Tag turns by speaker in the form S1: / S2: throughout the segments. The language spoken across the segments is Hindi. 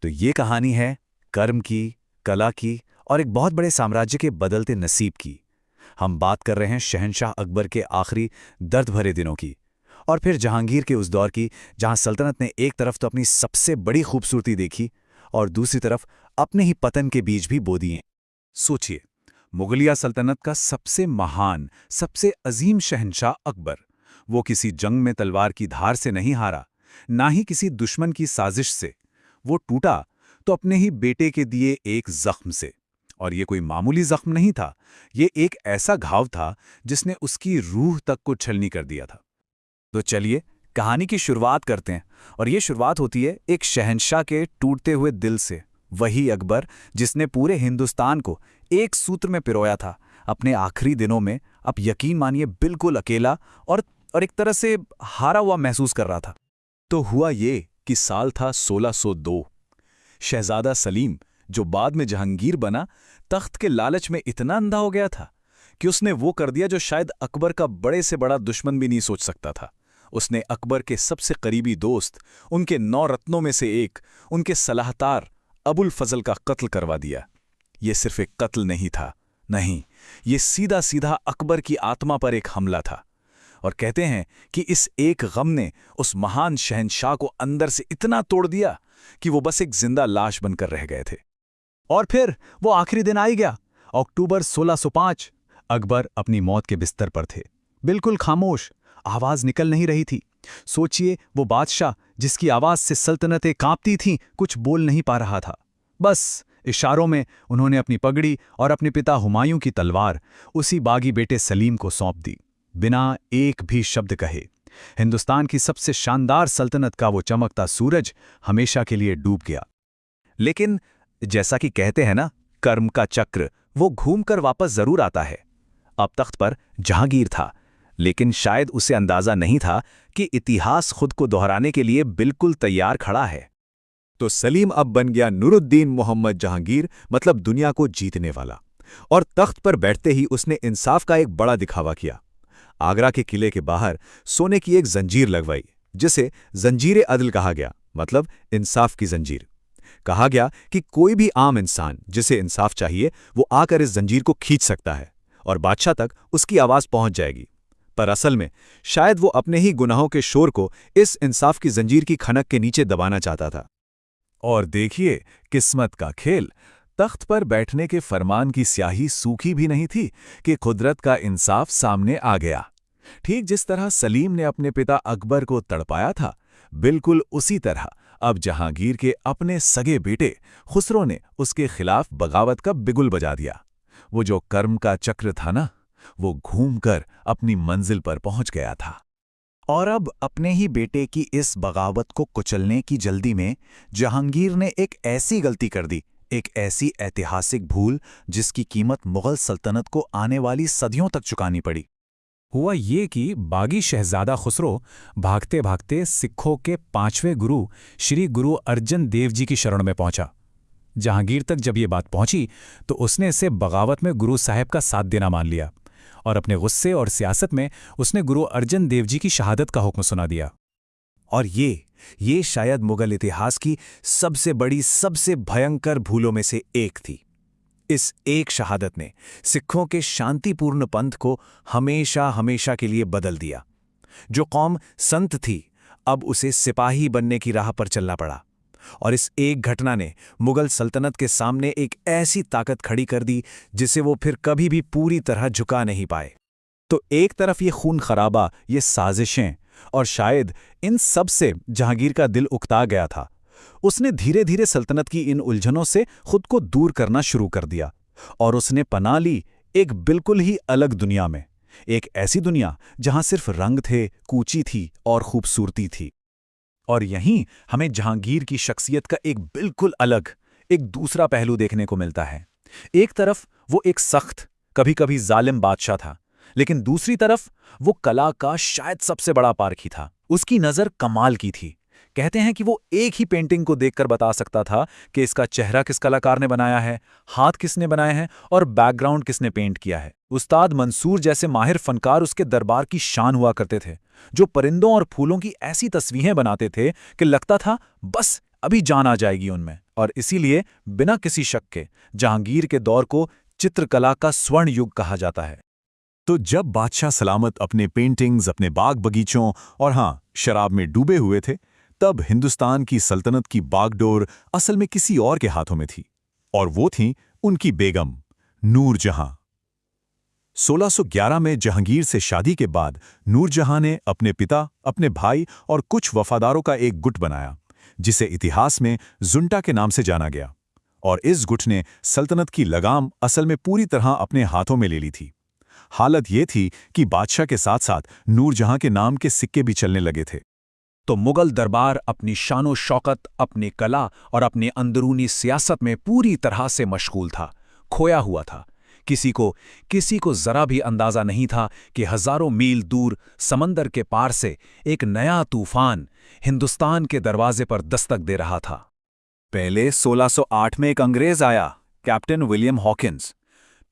S1: तो ये कहानी है कर्म की, कला की और एक बहुत बड़े साम्राज्य के बदलते नसीब की। हम बात कर रहे हैं शहंशाह अकबर के आखिरी दर्द भरे दिनों की, और फिर जहांगीर के उस दौर की जहां सल्तनत ने एक तरफ तो अपनी सबसे बड़ी खूबसूरती देखी और दूसरी तरफ अपने ही पतन के बीज भी बो दिए। सोचिए, मुगलिया सल्तनत का सबसे महान, सबसे अजीम शहंशाह अकबर, वो किसी जंग में तलवार की धार से नहीं हारा, ना ही किसी दुश्मन की साजिश से। वो टूटा तो अपने ही बेटे के दिए एक जख्म से। और ये कोई मामूली जख्म नहीं था, ये एक ऐसा घाव था जिसने उसकी रूह तक को छलनी कर दिया था। तो चलिए कहानी की शुरुआत करते हैं, और ये शुरुआत होती है एक शहंशाह के टूटते हुए दिल से। वही अकबर जिसने पूरे हिंदुस्तान को एक सूत्र में पिरोया था, अपने आखिरी दिनों में, अब यकीन मानिए बिल्कुल अकेला और एक तरह से हारा हुआ महसूस कर रहा था। तो हुआ ये कि साल था 1602। शहजादा सलीम, जो बाद में जहांगीर बना, तख्त के लालच में इतना अंधा हो गया था कि उसने वो कर दिया जो शायद अकबर का बड़े से बड़ा दुश्मन भी नहीं सोच सकता था। उसने अकबर के सबसे करीबी दोस्त, उनके 9 रत्नों में से एक, उनके सलाहकार अबुल फजल का कत्ल करवा दिया। ये सिर्फ एक कत्ल नहीं था, नहीं, ये सीधा सीधा अकबर की आत्मा पर एक हमला था। और कहते हैं कि इस एक गम ने उस महान शहंशाह को अंदर से इतना तोड़ दिया कि वो बस एक जिंदा लाश बनकर रह गए थे। और फिर वो आखिरी दिन आ ही गया, अक्टूबर 1605। अकबर अपनी मौत के बिस्तर पर थे, बिल्कुल खामोश, आवाज निकल नहीं रही थी। सोचिए, वो बादशाह जिसकी आवाज से सल्तनतें कांपती थीं, कुछ बोल नहीं पा रहा था। बस इशारों में उन्होंने अपनी पगड़ी और अपने पिता हुमायूं की तलवार उसी बागी बेटे सलीम को सौंप दी, बिना एक भी शब्द कहे। हिंदुस्तान की सबसे शानदार सल्तनत का वो चमकता सूरज हमेशा के लिए डूब गया। लेकिन जैसा कि कहते हैं ना, कर्म का चक्र वो घूमकर वापस जरूर आता है। अब तख्त पर जहांगीर था, लेकिन शायद उसे अंदाजा नहीं था कि इतिहास खुद को दोहराने के लिए बिल्कुल तैयार खड़ा है। तो सलीम अब बन गया नूरुद्दीन मोहम्मद जहांगीर, मतलब दुनिया को जीतने वाला। और तख्त पर बैठते ही उसने इंसाफ का एक बड़ा दिखावा किया। आगरा के किले के बाहर सोने की एक जंजीर लगवाई, जिसे जंजीर अदल कहा गया, मतलब इंसाफ की जंजीर। कहा गया कि कोई भी आम इंसान जिसे इंसाफ चाहिए, वो आकर इस जंजीर को खींच सकता है और बादशाह तक उसकी आवाज पहुंच जाएगी। पर असल में शायद वो अपने ही गुनाहों के शोर को इस इंसाफ की जंजीर की खनक के नीचे दबाना चाहता था। और देखिए किस्मत का खेल, तख्त पर बैठने के फरमान की स्याही सूखी भी नहीं थी कि कुदरत का इंसाफ सामने आ गया। ठीक जिस तरह सलीम ने अपने पिता अकबर को तड़पाया था, बिल्कुल उसी तरह अब जहांगीर के अपने सगे बेटे खुसरो ने उसके खिलाफ बगावत का बिगुल बजा दिया। वो जो कर्म का चक्र था ना, वो घूमकर अपनी मंजिल पर पहुंच गया था। और अब अपने ही बेटे की इस बगावत को कुचलने की जल्दी में जहांगीर ने एक ऐसी गलती कर दी, एक ऐसी ऐतिहासिक भूल जिसकी कीमत मुगल सल्तनत को आने वाली सदियों तक चुकानी पड़ी।
S2: हुआ ये कि बागी शहजादा खुसरो भागते भागते सिखों के 5वें गुरु श्री गुरु अर्जन देव जी की शरण में पहुंचा। जहांगीर तक जब ये बात पहुंची तो उसने इसे बगावत में गुरु साहब का साथ देना मान लिया, और अपने गुस्से और सियासत में उसने गुरु अर्जन देव जी की शहादत का हुक्म सुना दिया।
S1: और ये शायद मुगल इतिहास की सबसे बड़ी, सबसे भयंकर भूलों में से एक थी। इस एक शहादत ने सिखों के शांतिपूर्ण पंथ को हमेशा हमेशा के लिए बदल दिया। जो कौम संत थी, अब उसे सिपाही बनने की राह पर चलना पड़ा। और इस एक घटना ने मुगल सल्तनत के सामने एक ऐसी ताकत खड़ी कर दी जिसे वो फिर कभी भी पूरी तरह झुका नहीं पाए। तो एक तरफ ये खून खराबा, ये साजिशें, और शायद इन सब से जहांगीर का दिल उकता गया था। उसने धीरे धीरे सल्तनत की इन उलझनों से खुद को दूर करना शुरू कर दिया, और उसने पनाह ली एक बिल्कुल ही अलग दुनिया में। एक ऐसी दुनिया जहां सिर्फ रंग थे, कूची थी और खूबसूरती थी। और यहीं हमें जहांगीर की शख्सियत का एक बिल्कुल अलग, एक दूसरा पहलू देखने को मिलता है। एक तरफ वो एक सख्त, कभी कभी जालिम बादशाह था, लेकिन दूसरी तरफ वो कला का शायद सबसे बड़ा पारखी था। उसकी नज़र कमाल की थी। कहते हैं कि वो एक ही पेंटिंग को देखकर बता सकता था कि इसका चेहरा किस कलाकार ने बनाया है, हाथ किसने बनाए हैं और बैकग्राउंड किसने पेंट किया है। उस्ताद मंसूर जैसे माहिर फनकार उसके दरबार की शान हुआ करते थे, जो परिंदों और फूलों की ऐसी तस्वीरें बनाते थे कि लगता था बस
S3: अभी जान आ जाएगी उनमें। और इसीलिए बिना किसी शक के जहांगीर के दौर को चित्रकला का स्वर्ण युग कहा जाता है।
S4: तो जब बादशाह सलामत अपने पेंटिंग्स, अपने बाग बगीचों और हाँ, शराब में डूबे हुए थे, तब हिंदुस्तान की सल्तनत की बागडोर असल में किसी और के हाथों में थी, और वो थी उनकी बेगम नूरजहां। 1611 में जहांगीर से शादी के बाद नूरजहां ने अपने पिता, अपने भाई और कुछ वफादारों का एक गुट बनाया, जिसे इतिहास में जुंटा के नाम से जाना गया। और इस गुट ने सल्तनत की लगाम असल में पूरी तरह अपने हाथों में ले ली थी। हालत ये थी कि बादशाह के साथ साथ नूरजहां के नाम के सिक्के भी चलने लगे थे।
S3: तो मुगल दरबार अपनी शानो शौकत, अपनी कला और अपनी अंदरूनी सियासत में पूरी तरह से मशगूल था, खोया हुआ था। किसी को जरा भी अंदाजा नहीं था कि हजारों मील दूर समंदर के पार से एक नया तूफान हिंदुस्तान के दरवाजे पर दस्तक दे रहा था।
S1: पहले 1608 में एक अंग्रेज आया, कैप्टन विलियम हॉकिंस।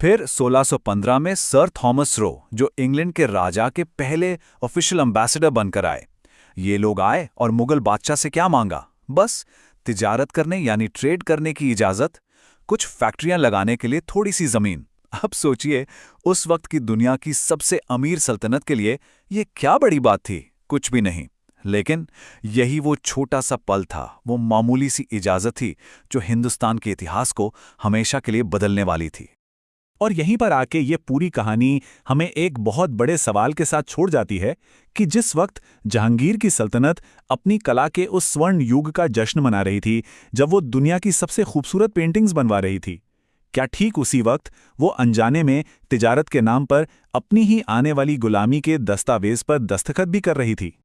S1: फिर 1615 में सर थॉमस रो, जो इंग्लैंड के राजा के पहले ऑफिशियल एम्बेसडर बनकर आए। ये लोग आए और मुगल बादशाह से क्या मांगा? बस तिजारत करने यानी ट्रेड करने की इजाज़त, कुछ फैक्ट्रियां लगाने के लिए थोड़ी सी ज़मीन। अब सोचिए, उस वक्त की दुनिया की सबसे अमीर सल्तनत के लिए ये क्या बड़ी बात थी? कुछ भी नहीं। लेकिन यही वो छोटा सा पल था, वो मामूली सी इजाज़त थी जो हिंदुस्तान के इतिहास को हमेशा के लिए बदलने वाली थी।
S2: और यहीं पर आके ये पूरी कहानी हमें एक बहुत बड़े सवाल के साथ छोड़ जाती है कि जिस वक्त जहांगीर की सल्तनत अपनी कला के उस स्वर्ण युग का जश्न मना रही थी, जब वो दुनिया की सबसे खूबसूरत पेंटिंग्स बनवा रही थी, क्या ठीक उसी वक्त वो अनजाने में तिजारत के नाम पर अपनी ही आने वाली गुलामी के दस्तावेज पर दस्तखत भी कर रही थी?